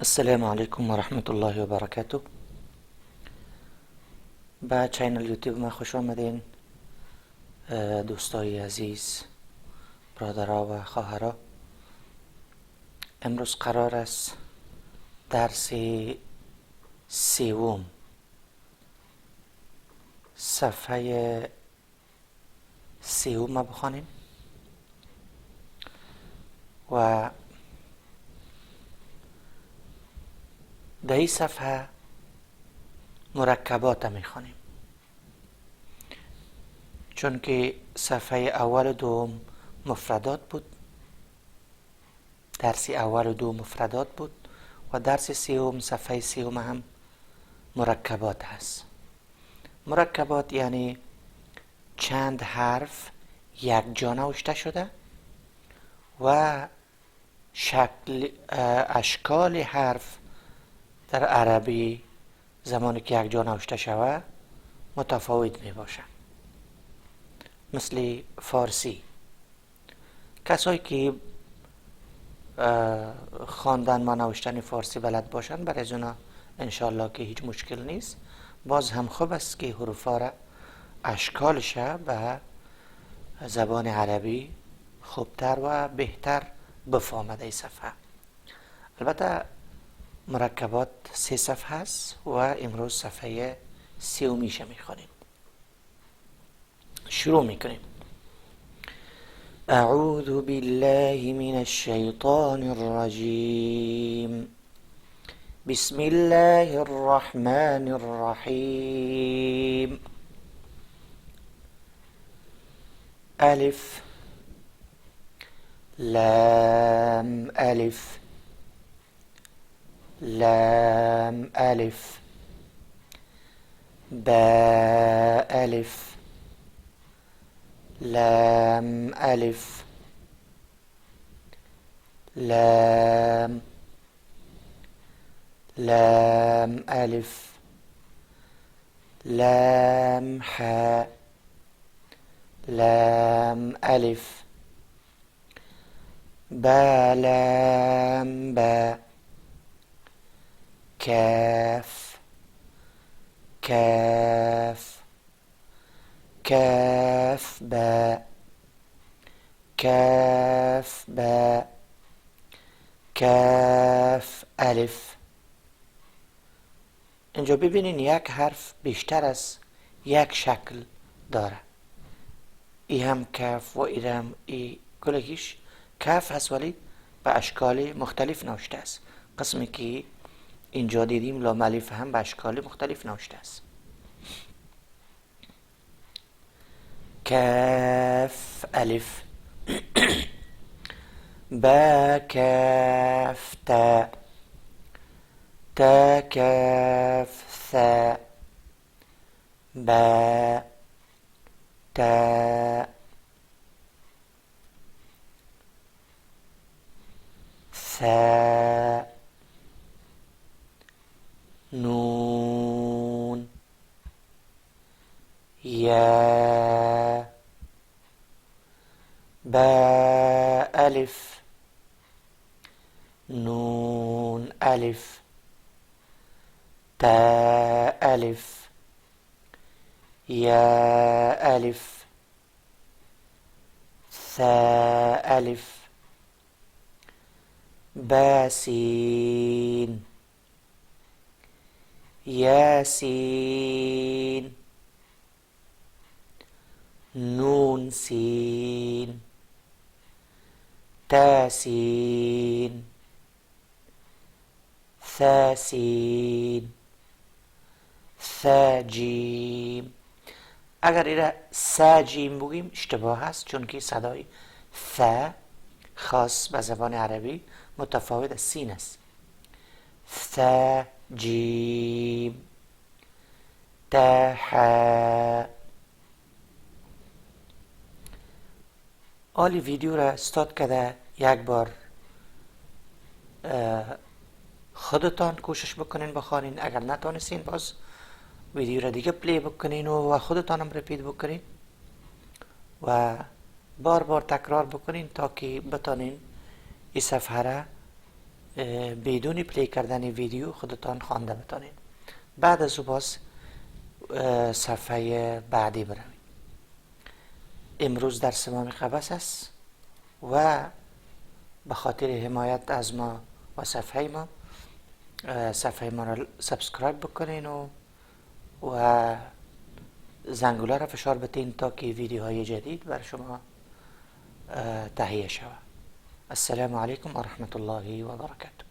السلام علیکم و رحمت الله و برکاته. به چینل یوتیوب ما خوش آمدین دوستای عزیز، برادرها و خواهرها. امروز قرار است درس سوم صفحه سوم بخوانیم و در این صفحه مرکبات میخوانیم، چون که صفحه اول و دوم مفردات بود. درس اول و دوم مفردات بود و درس سوم صفحه سوم هم مرکبات هست. مرکبات یعنی چند حرف یک جا نوشته شده و اشکال حرف در عربی زمانی که یک جا نوشته شود متفاوت می باشه. مثل فارسی، کسایی که خواندن و نوشتن فارسی بلد باشند برای از اونا انشالله که هیچ مشکل نیست. باز هم خوب است که حروفا را اشکالش به زبان عربی خوبتر و بهتر بفهمد این صفحه. البته مرکبات 3 صفحه است و امروز صفحه سومیشه میخونیم. شروع میکنیم. اعوذ بالله من الشیطان الرجیم. بسم الله الرحمن الرحیم. الف لام الف لام الف باء الف لام الف لام لام الف لام حاء لام الف با لام با كاف كاف كاف باء كاف باء کاف الف. اینجا ببینین یک حرف بیشتر از یک شکل داره. ای هم کاف و ای هم ای کلگیش کاف هست ولی به اشکال مختلف نوشته است. قسمی که اینجا دیدیم لام الف هم به اشکال مختلف نوشته است. کاف الف با کاف تا تا کاف ثا با تا ثا نون یا با الف نون الف تا الف یا الف ثا الف با سین یاسین نون سین تا سین ثا سین ثا جیم. اگر ایره ثا جیم بگیم اشتباه هست، چون که صدای ثا خاص به زبان عربی متفاوت از سین است. ثا جیم تا حا. آلی ویدیو را استارت کرده یک بار خودتان کوشش بکنین بخوانین. اگر نتونستین باز ویدیو را دیگه پلی بکنین و خودتان هم رپیت بکنین و بار بار تکرار بکنین تا که بتانین این صفحه را بدون پلی کردن ویدیو خودتان خوانده بتانید. بعد از او باز صفحه بعدی بروید. امروز درس ما قبس است و به خاطر حمایت از ما و صفحه ما را سابسکرایب بکنین و زنگوله را فشار بتین تا که ویدیوهای جدید بر شما تهیه شود. السلام علیکم و رحمت الله و برکاته.